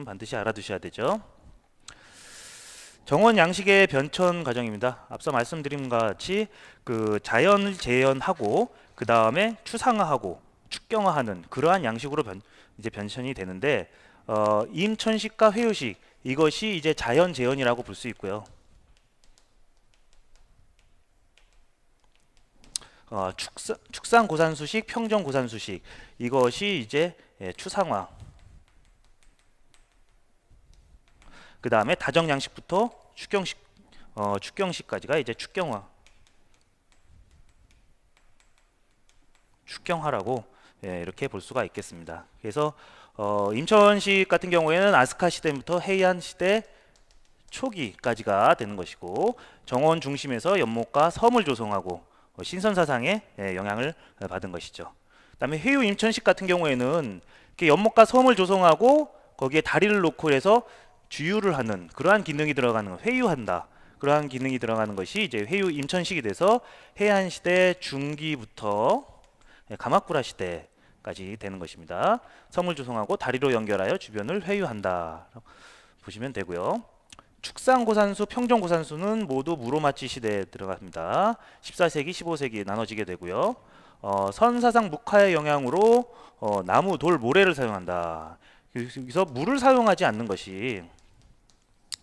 반드시 알아두셔야 되죠. 정원 양식의 변천 과정입니다. 앞서 말씀드린 것 같이 그 자연을 재현하고 그 다음에 추상화하고 축경화하는 그러한 양식으로 이제 변천이 되는데 임천식과 회유식 이것이 이제 자연 재현이라고 볼 수 있고요. 축산 고산수식, 평정 고산수식 이것이 이제 추상화. 그 다음에 다정 양식부터 축경식까지가 이제 축경화라고 이렇게 볼 수가 있겠습니다. 그래서 임천식 같은 경우에는 아스카 시대부터 헤이안 시대 초기까지가 되는 것이고 정원 중심에서 연못과 섬을 조성하고 신선 사상에 영향을 받은 것이죠. 그다음에 회유 임천식 같은 경우에는 이렇게 연못과 섬을 조성하고 거기에 다리를 놓고 해서 주유를 하는 그러한 기능이 들어가는 것, 회유한다. 그러한 기능이 들어가는 것이 이제 회유 임천식이 돼서 해안 시대 중기부터 가마쿠라 시대까지 되는 것입니다. 섬을 조성하고 다리로 연결하여 주변을 회유한다. 보시면 되고요. 축산고산수, 평정고산수는 모두 무로마치 시대에 들어갑니다. 14세기, 15세기 나눠지게 되고요. 선사상 묵화의 영향으로 나무, 돌, 모래를 사용한다. 여기서 물을 사용하지 않는 것이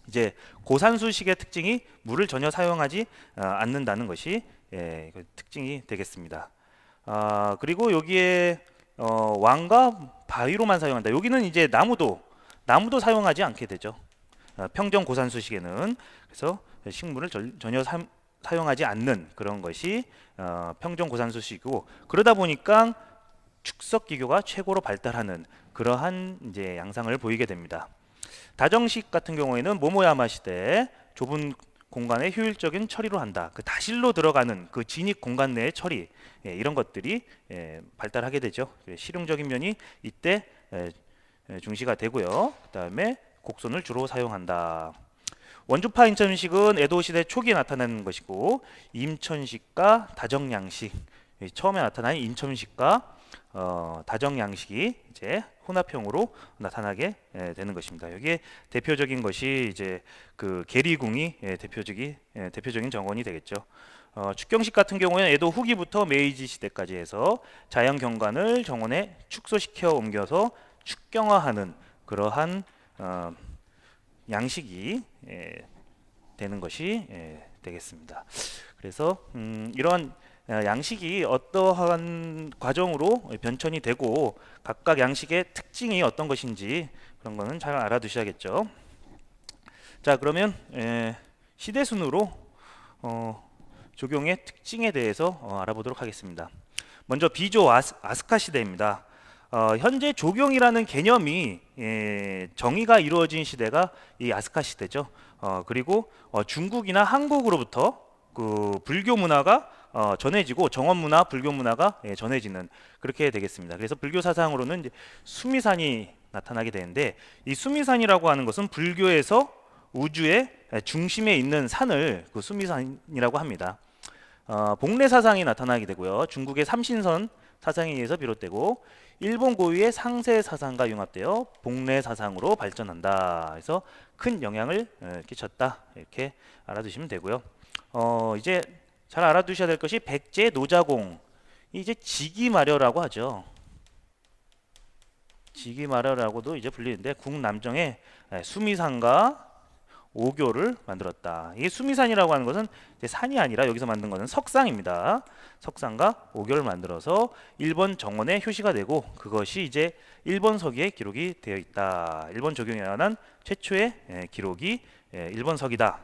이제 고산수식의 특징이 물을 전혀 사용하지 않는다는 것이 그 특징이 되겠습니다. 그리고 여기에 왕과 바위로만 사용한다. 여기는 이제 나무도 사용하지 않게 되죠. 평정 고산수식에는 그래서 식물을 전혀 사용하지 않는 그런 것이 평정 고산수식이고 그러다 보니까 축석기교가 최고로 발달하는 그러한 이제 양상을 보이게 됩니다. 다정식 같은 경우에는 모모야마 시대 좁은 공간에 효율적인 처리로 한다. 그 다실로 들어가는 그 진입 공간 내의 처리 이런 것들이 발달하게 되죠. 실용적인 면이 이때 중시가 되고요. 그 다음에 곡선을 주로 사용한다. 원주파 임천식은 에도 시대 초기에 나타나는 것이고 임천식과 다정양식 처음에 나타난 임천식과 다정양식이 이제 혼합형으로 나타나게 되는 것입니다. 여기에 대표적인 것이 이제 그 계리궁이 대표적인 정원이 되겠죠. 축경식 같은 경우에는 에도 후기부터 메이지 시대까지 해서 자연 경관을 정원에 축소시켜 옮겨서 축경화하는 그러한 양식이 되는 것이 되겠습니다. 그래서 이러한 양식이 어떠한 과정으로 변천이 되고 각각 양식의 특징이 어떤 것인지 그런 거는 잘 알아두셔야겠죠. 자, 그러면 시대순으로 조경의 특징에 대해서 알아보도록 하겠습니다. 먼저 비조 아스카 시대입니다. 현재 조경이라는 개념이 정의가 이루어진 시대가 이 아스카 시대죠. 그리고 중국이나 한국으로부터 그 불교 문화가 전해지고 정원 문화, 불교 문화가 전해지는 그렇게 되겠습니다. 그래서 불교 사상으로는 이제 수미산이 나타나게 되는데 이 수미산이라고 하는 것은 불교에서 우주의 중심에 있는 산을 그 수미산이라고 합니다. 복례 사상이 나타나게 되고요. 중국의 삼신선 사상에 의해서 비롯되고 일본 고유의 상세 사상과 융합되어 복례 사상으로 발전한다. 그래서 큰 영향을 끼쳤다. 이렇게 알아두시면 되고요. 이제 잘 알아두셔야 될 것이 백제 노자공 이제 지기마려라고 하죠. 지기마려라고도 이제 불리는데 국남정에 수미산과 오교를 만들었다. 이게 수미산이라고 하는 것은 이제 산이 아니라 여기서 만든 것은 석상입니다. 석상과 오교를 만들어서 일본 정원에 효시가 되고 그것이 이제 일본 서기에 기록이 되어 있다. 일본 조경에 관한 최초의 기록이 일본 서기다.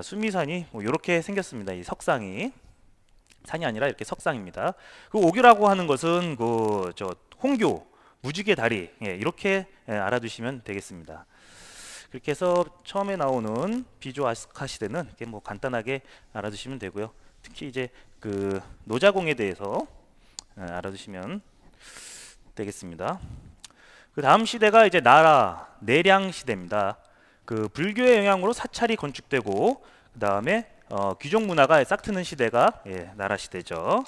수미산이 뭐 이렇게 생겼습니다. 이 석상이 산이 아니라 이렇게 석상입니다. 그 오교라고 하는 것은 그 홍교 무지개 다리 이렇게 알아두시면 되겠습니다. 그렇게 해서 처음에 나오는 비조 아스카 시대는 이렇게 뭐 간단하게 알아두시면 되고요. 특히 이제 그 노자공에 대해서 알아두시면 되겠습니다. 그 다음 시대가 이제 나라 내량 시대입니다. 그 불교의 영향으로 사찰이 건축되고 그 다음에 귀족 문화가 싹트는 시대가 나라 시대죠.